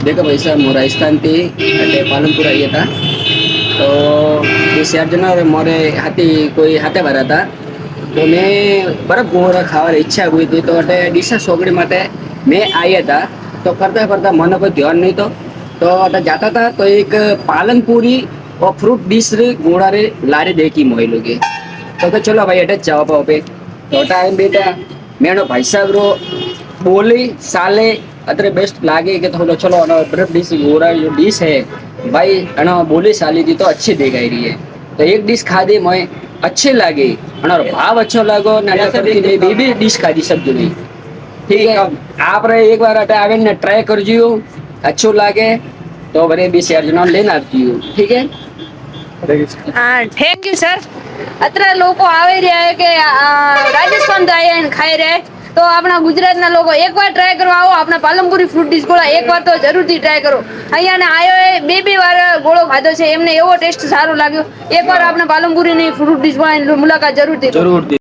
देखो भाई साहब मैं राजस्थान थी એટલે પાલનપુર આવ્યા હતા તો એ શહેર જના મોરે હાથી કોઈ હાથે ભરા હતા તો મેં બરફ ગોળા ખાવાની ઈચ્છા हुई थी तो अटे ડીશા સોગડી માટે मैं आया था तो करता करता मन कोई ध्यान नहीं तो अटे जाता था तो एक पालनपुरी और फ्रूट डिश रे गोड़ा रे लारे देखी मोई लोगे तो चलो भाई अटे जाओ पाओ पे तो टाइम बेटा मेनो भाई साहब रो बोली साले अतरे बेस्ट लागे कि थोड़ा चलो ब्रेड डिश गोरा जो डिश है भाई अना बोली साली थी तो अच्छी देखाई रही है तो एक डिश खा दी मैं अच्छी लगी अना भाव अच्छो लगो भी डिश खा दी सब जुड़ी ठीक है आप रे एक बार अटे आवे ने ट्राई कर जियो अच्छो लागे तो बरे भी शेयर जनो लेना जियो ठीक है હા થેન્ક યુ સર અત્યારે લોકો આવી રહ્યા છે કે રાજસ્થાન જાય અને ખાઈ રહ્યા તો આપણા ગુજરાતના લોકો એકવાર ટ્રાય કરવા આવો આપણા પાલનપુરી ફ્રૂટ ડીશ ગોળા એકવાર તો જરૂરથી ટ્રાય કરો અહીંયા ને આયો બે વાર ગોળો ખાધો છે એમને એવો ટેસ્ટ સારો લાગ્યો એકવાર આપણે પાલનપુરીની ફ્રૂટ ડીશ ગોળાની મુલાકાત જરૂરથી કરો